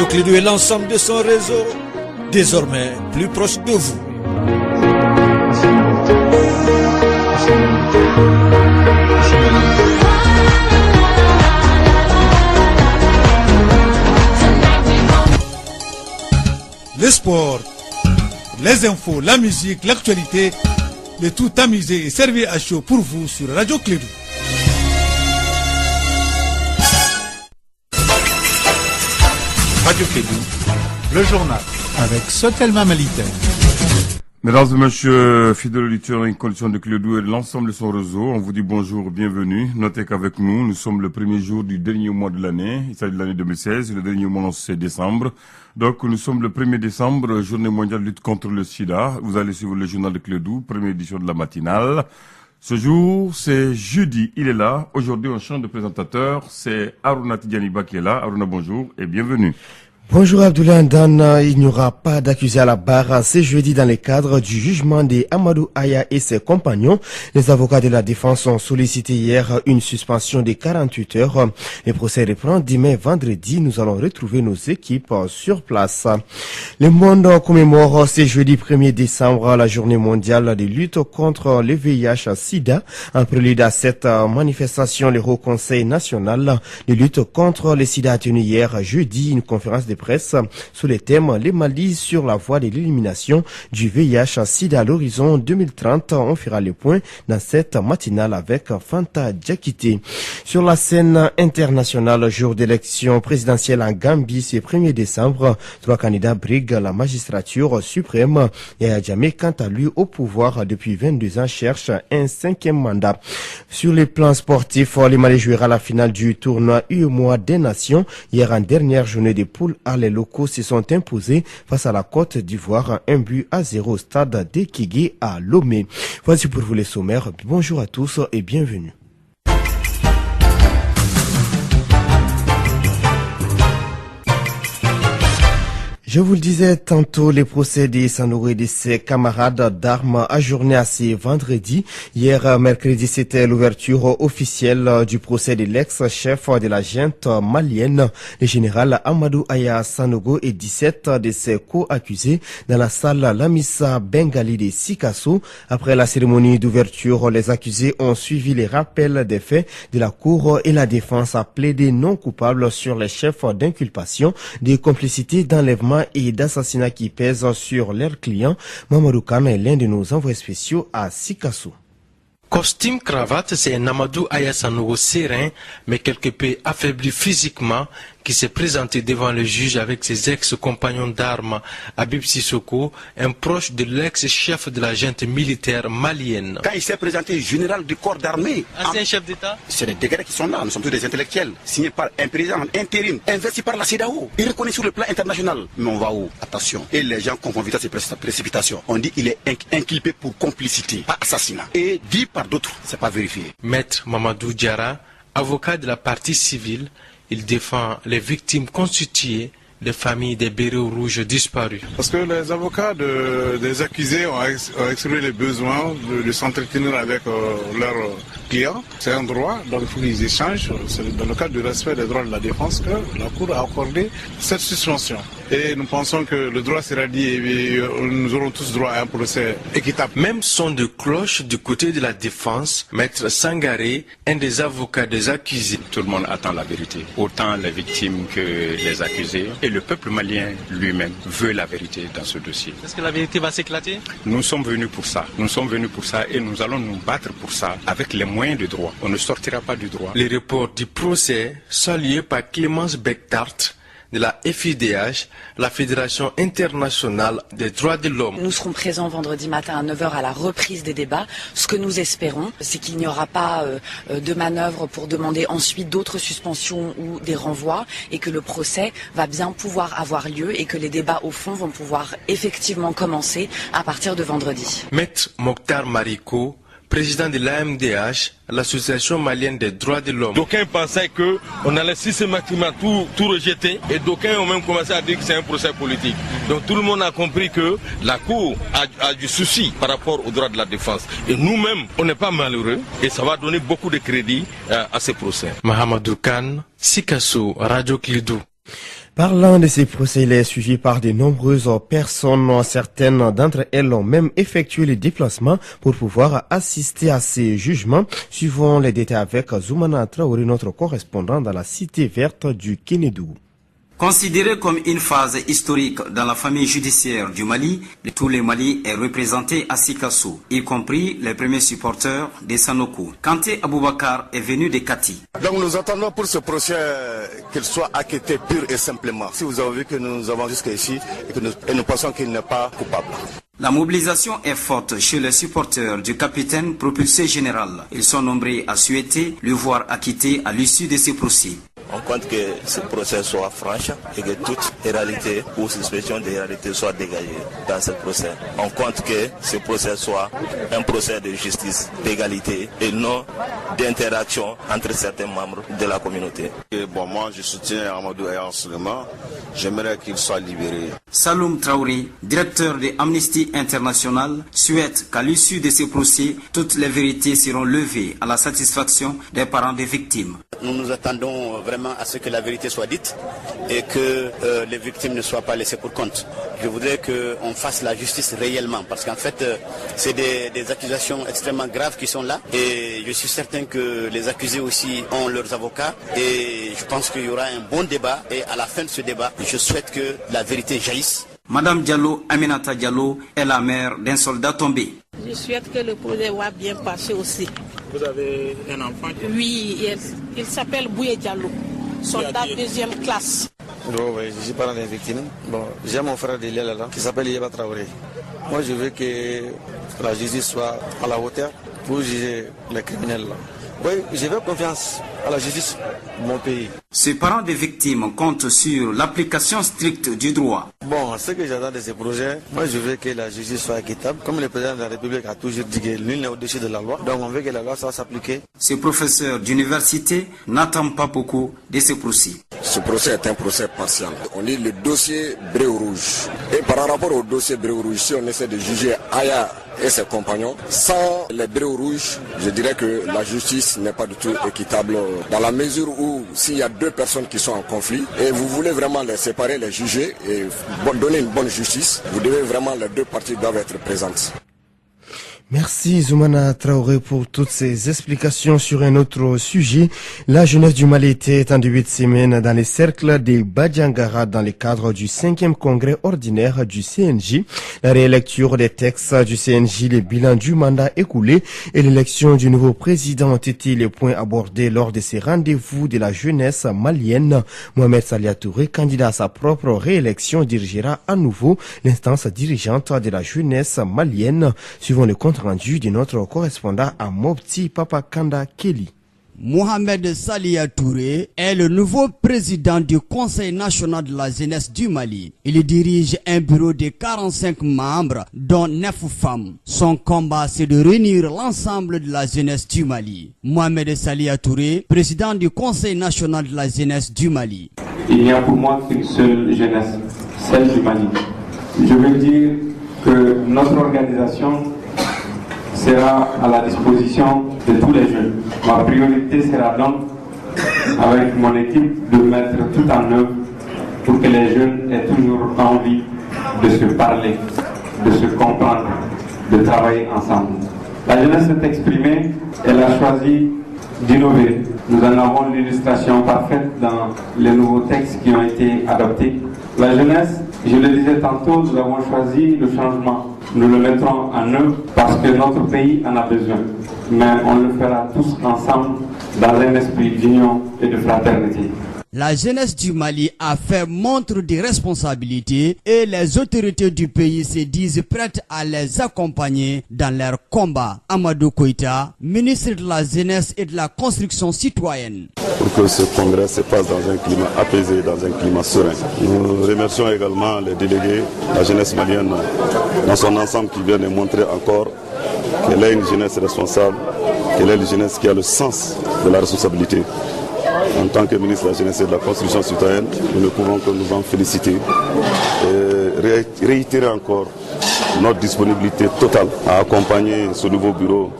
Radio Clédou et l'ensemble de son réseau, désormais plus proche de vous. Le sport, les infos, la musique, l'actualité, le tout amusé et servi à chaud pour vous sur Radio Clédou. Radio Clédou, le journal, avec Sotelma Malitaire. Mesdames et messieurs, fidèles auditeurs en condition de Clédou et de l'ensemble de son réseau, on vous dit bonjour, bienvenue. Notez qu'avec nous sommes le premier jour du dernier mois de l'année. Il s'agit de l'année 2016. Le dernier mois, c'est décembre. Donc, nous sommes le 1er décembre, journée mondiale de lutte contre le sida. Vous allez suivre le journal de Clédou, première édition de la matinale. Ce jour, c'est jeudi. Il est là. Aujourd'hui, on change de présentateur. C'est Aruna Tidjaniba qui est là. Aruna, bonjour et bienvenue. Bonjour Abdoulaye Ndane, il n'y aura pas d'accusé à la barre ce jeudi dans le cadre du jugement de Amadou Aya et ses compagnons. Les avocats de la défense ont sollicité hier une suspension de 48 heures. Le procès reprend demain vendredi. Nous allons retrouver nos équipes sur place. Le monde commémore ce jeudi 1er décembre la journée mondiale de lutte contre le VIH-Sida. En prélude à cette manifestation, le Haut Conseil national de lutte contre le sida a tenu hier jeudi une conférence de presse sous le thème « Les Mali sur la voie de l'élimination du VIH-Sida à l'horizon 2030 ». On fera le point dans cette matinale avec Fanta Diakité. Sur la scène internationale, jour d'élection présidentielle en Gambie, ce 1er décembre, 3 candidats briguent la magistrature suprême. Yaya Jammeh, quant à lui, au pouvoir depuis 22 ans, cherche un 5e mandat. Sur les plans sportifs, les Mali jouera la finale du tournoi UEMOA des Nations. Hier, en dernière journée des poules, les locaux se sont imposés face à la Côte d'Ivoire, 1-0 au stade de Kigué à Lomé. Voici pour vous les sommaires. Bonjour à tous et bienvenue. Je vous le disais tantôt, les procès de Sanogo et de ses camarades d'armes ajournés à ce vendredi. Hier, mercredi, c'était l'ouverture officielle du procès de l'ex-chef de la junte malienne, le général Amadou Aya Sanogo et 17 de ses co-accusés dans la salle Lamissa Bengali de Sikasso. Après la cérémonie d'ouverture, les accusés ont suivi les rappels des faits de la cour et la défense a plaidé non coupable sur les chefs d'inculpation de complicité d'enlèvement et d'assassinat qui pèsent sur leurs clients. Mamadou Kane est l'un de nos envoyés spéciaux à Sikasso. Costume, cravate, c'est un Amadou Aya Sanogo serein, mais quelque peu affaibli physiquement, qui s'est présenté devant le juge avec ses ex-compagnons d'armes, Habib Sissoko, un proche de l'ex-chef de la junte militaire malienne. Quand il s'est présenté général du corps d'armée, ancien chef d'État, c'est des degrés qui sont là, nous sommes tous des intellectuels, signés par un président intérim, investi par la CEDEAO, il reconnaît sur le plan international. Mais on va où? Attention. Et les gens confondent vite ces précipitations. On dit qu'il est inculpé pour complicité, pas assassinat. Et dit par d'autres, c'est pas vérifié. Maître Mamadou Diarra, avocat de la partie civile, il défend les victimes constituées des familles des bérets rouges disparus. Parce que les avocats des accusés ont exprimé le besoin de s'entretenir avec leurs clients. C'est un droit, donc il faut qu'ils échangent. C'est dans le cadre du respect des droits de la défense que la Cour a accordé cette suspension. Et nous pensons que le droit sera dit et nous aurons tous droit à un procès équitable. Même son de cloche du côté de la défense, Maître Sangaré, un des avocats des accusés. Tout le monde attend la vérité, autant les victimes que les accusés. Et le peuple malien lui-même veut la vérité dans ce dossier. Est-ce que la vérité va s'éclater? Nous sommes venus pour ça. Nous sommes venus pour ça et nous allons nous battre pour ça avec les moyens de droit. On ne sortira pas du droit. Les reports du procès salués par Clémence Bectart de la FIDH, la Fédération internationale des droits de l'homme. Nous serons présents vendredi matin à 9h à la reprise des débats. Ce que nous espérons, c'est qu'il n'y aura pas de manœuvre pour demander ensuite d'autres suspensions ou des renvois et que le procès va bien pouvoir avoir lieu et que les débats au fond vont pouvoir effectivement commencer à partir de vendredi. Maître Mokhtar Mariko, président de l'AMDH, l'Association malienne des droits de l'homme. D'aucuns pensaient qu'on allait systématiquement tout rejeter et d'aucuns ont même commencé à dire que c'est un procès politique. Donc tout le monde a compris que la Cour a du souci par rapport aux droits de la défense. Et nous-mêmes, on n'est pas malheureux et ça va donner beaucoup de crédit à ces procès. Mahamadou Kane, Sikasso, Radio Clédou. Parlant de ces procès, il est suivi par de nombreuses personnes. Certaines d'entre elles ont même effectué les déplacements pour pouvoir assister à ces jugements. Suivons les détails avec Zoumana Traoré, notre correspondant dans la cité verte du Kénédou. Considéré comme une phase historique dans la famille judiciaire du Mali, tout le Mali est représenté à Sikasso, y compris les premiers supporters de Sanoku. Kanté Aboubakar est venu de Kati. Donc nous attendons pour ce procès qu'il soit acquitté pur et simplement. Si vous avez vu que nous avons jusqu'ici et nous pensons qu'il n'est pas coupable. La mobilisation est forte chez les supporters du capitaine propulsé général. Ils sont nombreux à souhaiter le voir acquitté à l'issue de ces procès. On compte que ce procès soit franc et que toute réalité ou suspicion de réalité soit dégagée dans ce procès. On compte que ce procès soit un procès de justice, d'égalité et non d'interaction entre certains membres de la communauté. Moi je soutiens Amadou Aya seulement. J'aimerais qu'il soit libéré. Saloum Traoré, directeur de Amnesty International, souhaite qu'à l'issue de ces procès, toutes les vérités seront levées à la satisfaction des parents des victimes. Nous nous attendons vraiment à ce que la vérité soit dite et que les victimes ne soient pas laissées pour compte. Je voudrais qu'on fasse la justice réellement parce qu'en fait, c'est des accusations extrêmement graves qui sont là et je suis certain que les accusés aussi ont leurs avocats et je pense qu'il y aura un bon débat et à la fin de ce débat, je souhaite que la vérité jaillisse. Madame Diallo, Aminata Diallo, est la mère d'un soldat tombé. Je souhaite que le projet va bien passer aussi. Vous avez un enfant? Oui, il s'appelle Bouye Diallo, soldat deuxième classe. Oui, je suis parent des victimes. Bon, j'ai mon frère de là qui s'appelle Yeba Traoré. Moi, je veux que la justice soit à la hauteur pour juger les criminels là. Oui, j'ai confiance à la justice de mon pays. Ces parents des victimes comptent sur l'application stricte du droit. Bon, ce que j'attends de ces projets, moi je veux que la justice soit équitable. Comme le président de la République a toujours dit que nul n'est au-dessus de la loi. Donc on veut que la loi soit s'appliquer. Ce professeur d'université n'attend pas beaucoup de ce procès. Ce procès est un procès partiel. On dit le dossier Bréau Rouge. Et par rapport au dossier Bréau Rouge, si on essaie de juger Aya et ses compagnons, sans les Bréau Rouges, je dirais que la justice n'est pas du tout équitable dans la mesure où s'il y a deux personnes qui sont en conflit et vous voulez vraiment les séparer, les juger et donner une bonne justice, vous devez vraiment, les deux parties doivent être présentes. Merci Zoumana Traoré pour toutes ces explications sur un autre sujet. La jeunesse du Mali était en début de semaine dans les cercles des Badjangara dans le cadre du 5e congrès ordinaire du CNJ. La rélecture des textes du CNJ, les bilans du mandat écoulé et l'élection du nouveau président ont été les points abordés lors de ces rendez-vous de la jeunesse malienne. Mohamed Salia Touré, candidat à sa propre réélection, dirigera à nouveau l'instance dirigeante de la jeunesse malienne. Suivant le compte rendu de notre correspondant à Mopti Papakanda Kelly. Mohamed Salia Touré est le nouveau président du Conseil national de la jeunesse du Mali. Il dirige un bureau de 45 membres, dont 9 femmes. Son combat, c'est de réunir l'ensemble de la jeunesse du Mali. Mohamed Salia Touré, président du Conseil national de la jeunesse du Mali. Il n'y a pour moi qu'une seule jeunesse, celle du Mali. Je veux dire que notre organisation sera à la disposition de tous les jeunes. Ma priorité sera donc, avec mon équipe, de mettre tout en œuvre pour que les jeunes aient toujours envie de se parler, de se comprendre, de travailler ensemble. La jeunesse s'est exprimée, elle a choisi d'innover. Nous en avons l'illustration parfaite dans les nouveaux textes qui ont été adoptés. La jeunesse, je le disais tantôt, nous avons choisi le changement. Nous le mettrons en œuvre parce que notre pays en a besoin. Mais on le fera tous ensemble dans un esprit d'union et de fraternité. La jeunesse du Mali a fait montre de responsabilité et les autorités du pays se disent prêtes à les accompagner dans leur combat. Amadou Koïta, ministre de la Jeunesse et de la Construction citoyenne. Pour que ce congrès se passe dans un climat apaisé, dans un climat serein. Nous remercions également les délégués, la jeunesse malienne dans son ensemble qui vient de montrer encore qu'elle est une jeunesse responsable, qu'elle est une jeunesse qui a le sens de la responsabilité. En tant que ministre de la Jeunesse et de la Construction citoyenne, nous ne pouvons que nous en féliciter et réitérer encore notre disponibilité totale à accompagner ce nouveau bureau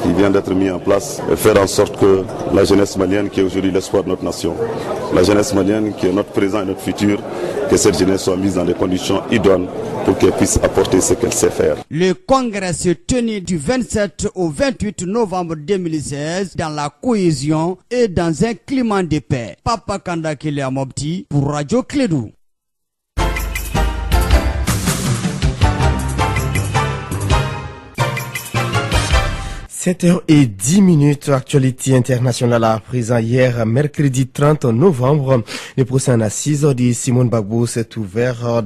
qui vient d'être mis en place et faire en sorte que la jeunesse malienne, qui est aujourd'hui l'espoir de notre nation, la jeunesse malienne qui est notre présent et notre futur, que cette jeunesse soit mise dans des conditions idoines pour qu'elle puisse apporter ce qu'elle sait faire. Le congrès se tenait du 27 au 28 novembre 2016 dans la cohésion et dans un climat de paix. Papa Kanda Kele Amobti pour Radio Clédou. 7h10, actualité internationale à présent. Hier, mercredi 30 novembre, le procès en assise de Simone Gbagbo s'est ouvert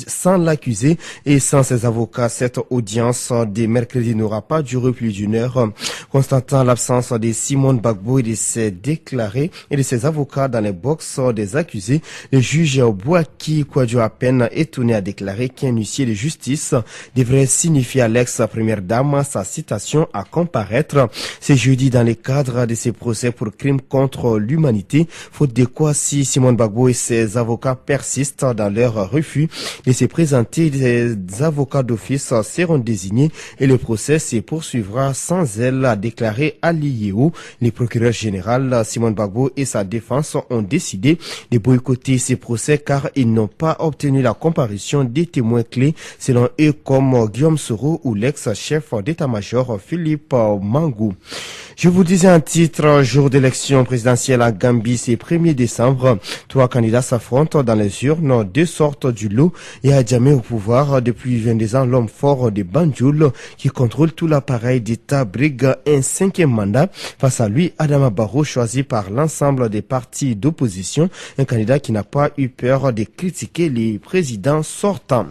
sans l'accusé et sans ses avocats. Cette audience de mercredi n'aura pas duré plus d'une heure. Constatant l'absence de Simone Gbagbo et de ses déclarés et de ses avocats dans les box des accusés, le juge Bouaki Kouadjo à peine étonné a déclaré qu'un huissier de justice devrait signifier à l'ex-première dame sa citation à comparaître ce jeudi dans le cadre de ces procès pour crimes contre l'humanité, faute de quoi si Simone Gbagbo et ses avocats persistent dans leur refus de se présenter, les avocats d'office seront désignés et le procès se poursuivra sans elle, a déclaré Ali Yeo. Le procureur général Simone Gbagbo et sa défense ont décidé de boycotter ces procès car ils n'ont pas obtenu la comparution des témoins clés selon eux comme Guillaume Soro ou l'ex-chef d'état-major Philippe Mangou. Je vous disais un titre, jour d'élection présidentielle à Gambie, c'est 1er décembre. 3 candidats s'affrontent dans les urnes, 2 sortent du lot et à jamais au pouvoir depuis 22 ans, l'homme fort de Banjul qui contrôle tout l'appareil d'État brigue un 5e mandat. Face à lui, Adama Barrow, choisi par l'ensemble des partis d'opposition, un candidat qui n'a pas eu peur de critiquer les présidents sortants.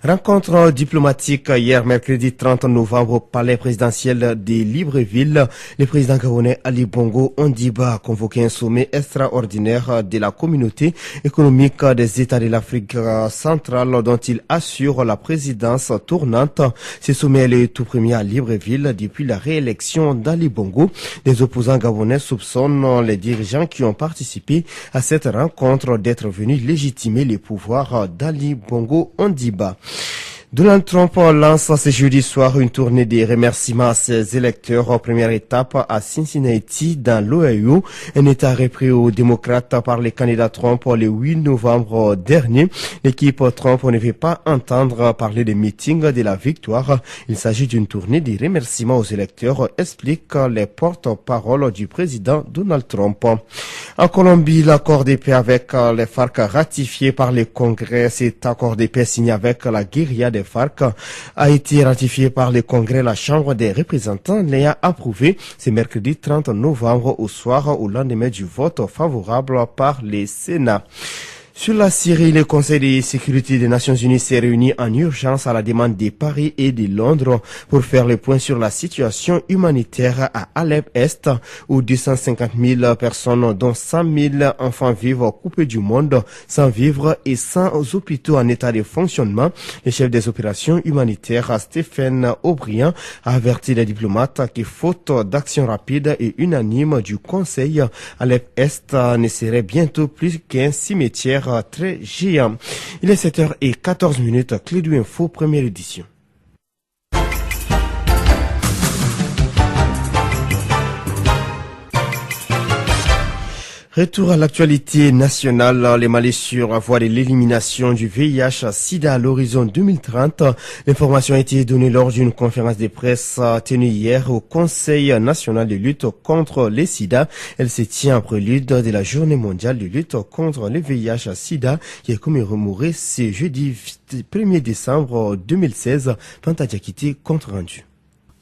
Rencontre diplomatique hier mercredi 30 novembre au palais présidentiel de Libreville. Le président gabonais Ali Bongo Ondimba a convoqué un sommet extraordinaire de la communauté économique des États de l'Afrique centrale dont il assure la présidence tournante. Ce sommet est le tout premier à Libreville depuis la réélection d'Ali Bongo. Les opposants gabonais soupçonnent les dirigeants qui ont participé à cette rencontre d'être venus légitimer les pouvoirs d'Ali Bongo Ondimba. Donald Trump lance ce jeudi soir une tournée de remerciements à ses électeurs en première étape à Cincinnati dans l'Ohio, un état repris aux démocrates par les candidats Trump le 8 novembre dernier. L'équipe Trump ne veut pas entendre parler des meetings de la victoire. Il s'agit d'une tournée de remerciements aux électeurs, explique les porte-parole du président Donald Trump. En Colombie, l'accord de paix avec les FARC ratifié par le Congrès, cet accord de paix signé avec la guérilla des FARC a été ratifié par le Congrès. La Chambre des représentants l'a approuvé ce mercredi 30 novembre au soir au lendemain du vote favorable par le Sénat. Sur la Syrie, le Conseil de sécurité des Nations Unies s'est réuni en urgence à la demande de Paris et de Londres pour faire le point sur la situation humanitaire à Alep-Est, où 250 000 personnes, dont 100 000 enfants vivent coupés du monde, sans vivre et sans hôpitaux en état de fonctionnement. Le chef des opérations humanitaires, Stéphane O'Brien, a averti les diplomates que faute d'action rapide et unanime du Conseil, Alep-Est ne serait bientôt plus qu'un cimetière très géant. Il est 7h14, Clédou Info, première édition. Retour à l'actualité nationale, les Mali sur voie de l'élimination du VIH-Sida à l'horizon 2030. L'information a été donnée lors d'une conférence de presse tenue hier au Conseil national de lutte contre les sida. Elle se tient en prélude de la journée mondiale de lutte contre le VIH-Sida qui est commémorée ce jeudi 1er décembre 2016. Panta Diakité, compte rendu.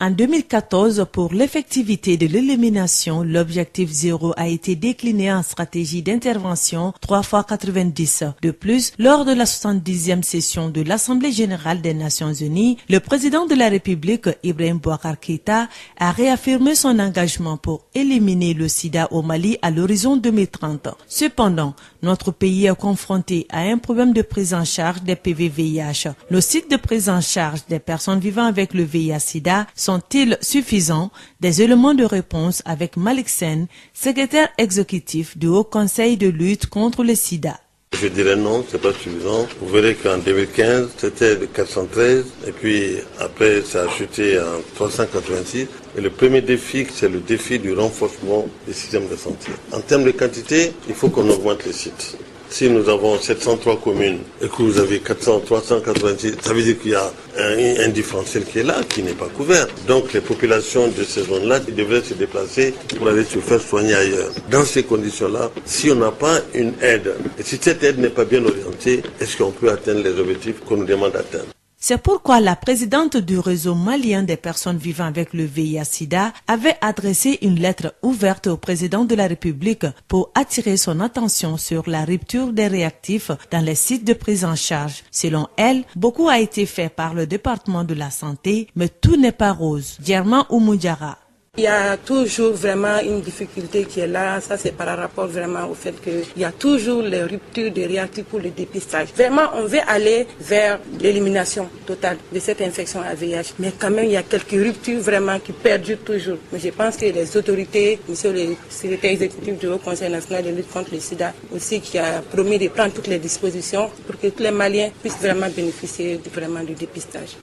En 2014, pour l'effectivité de l'élimination, l'objectif 0 a été décliné en stratégie d'intervention 3x90. De plus, lors de la 70e session de l'Assemblée générale des Nations unies, le président de la République, Ibrahim Boubacar Keïta, a réaffirmé son engagement pour éliminer le sida au Mali à l'horizon 2030. Cependant, notre pays est confronté à un problème de prise en charge des PV-VIH. Le site de prise en charge des personnes vivant avec le VIH-Sida sont-ils suffisants? Des éléments de réponse avec Malik Sen, secrétaire exécutif du Haut Conseil de lutte contre le sida. Je dirais non, c'est pas suffisant. Vous verrez qu'en 2015, c'était de 413 et puis après ça a chuté en 386. Et le premier défi, c'est le défi du renforcement des systèmes de santé. En termes de quantité, il faut qu'on augmente les sites. Si nous avons 703 communes et que vous avez 386, ça veut dire qu'il y a un différentiel qui est là, qui n'est pas couvert. Donc les populations de ces zones-là devraient se déplacer pour aller se faire soigner ailleurs. Dans ces conditions-là, si on n'a pas une aide, et si cette aide n'est pas bien orientée, est-ce qu'on peut atteindre les objectifs qu'on nous demande d'atteindre? C'est pourquoi la présidente du réseau malien des personnes vivant avec le VIH-Sida avait adressé une lettre ouverte au président de la République pour attirer son attention sur la rupture des réactifs dans les sites de prise en charge. Selon elle, beaucoup a été fait par le département de la santé, mais tout n'est pas rose. Djerma Oumoudjara. Il y a toujours vraiment une difficulté qui est là, ça c'est par rapport vraiment au fait qu'il y a toujours les ruptures de réactifs pour le dépistage. Vraiment, on veut aller vers l'élimination totale de cette infection à VIH, mais quand même il y a quelques ruptures vraiment qui perdurent toujours. Mais je pense que les autorités, monsieur le secrétaire exécutif du Haut Conseil national de lutte contre le sida, aussi qui a promis de prendre toutes les dispositions pour que tous les Maliens puissent vraiment bénéficier du dépistage.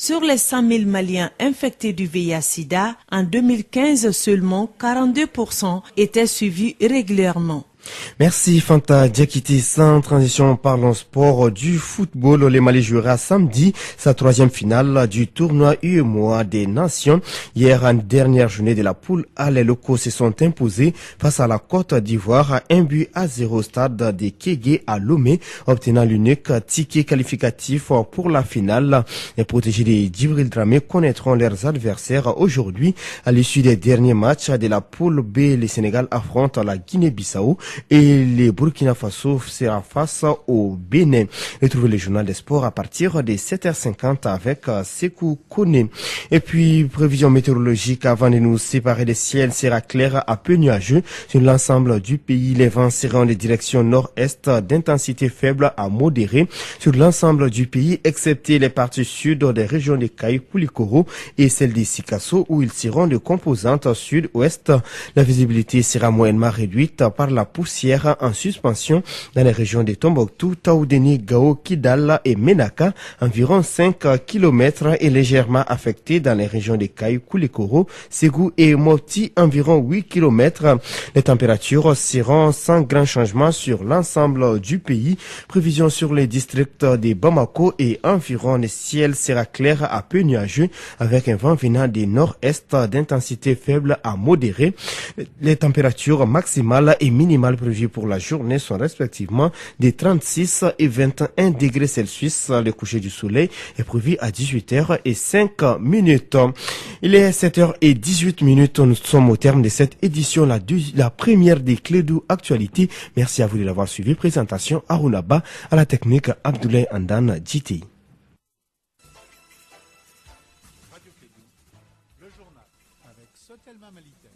Sur les 100 000 Maliens infectés du VIH-Sida, en 2015 seulement 42% étaient suivis régulièrement. Merci Fanta Diakité. Sans transition, parlons sport du football. Le Mali jouera samedi sa troisième finale du tournoi UEMOA des Nations. Hier, en dernière journée de la poule A, les locaux se sont imposés face à la Côte d'Ivoire à 1-0 au stade de Kégué à Lomé, obtenant l'unique ticket qualificatif pour la finale. Les protégés de Djibril Dramé connaîtront leurs adversaires aujourd'hui. À l'issue des derniers matchs de la poule B, le Sénégal affronte la Guinée-Bissau et le Burkina Faso sera face au Bénin. Retrouvez le journal des sports à partir de 7h50 avec Sekou Kone. Et puis, prévision météorologique avant de nous séparer, le ciel sera clair à peu nuageux sur l'ensemble du pays. Les vents seront de direction nord-est d'intensité faible à modérée sur l'ensemble du pays, excepté les parties sud des régions de Caï, Koulikoro et celles de Sikasso où ils seront de composante sud-ouest. La visibilité sera moyennement réduite par la poussière en suspension dans les régions de Tombouctou, Taoudeni, Gao, Kidal et Menaka, environ 5 km, et légèrement affectée dans les régions de Caï, Koulikoro, Ségou et Mopti, environ 8 km. Les températures seront sans grand changement sur l'ensemble du pays. Prévision sur les districts de Bamako et environ, le ciel sera clair à peu nuageux avec un vent venant du nord-est d'intensité faible à modérée. Les températures maximales et minimales prévues pour la journée sont respectivement de 36 et 21 degrés Celsius. Le coucher du soleil est prévu à 18h05. Il est 7h18. Nous sommes au terme de cette édition, la première des Clés d'Où Actualité. Merci à vous de l'avoir suivi. Présentation Arunaba, à la technique Abdoulaye Andan Djiti. Le journal avec Sotelma Malitaire.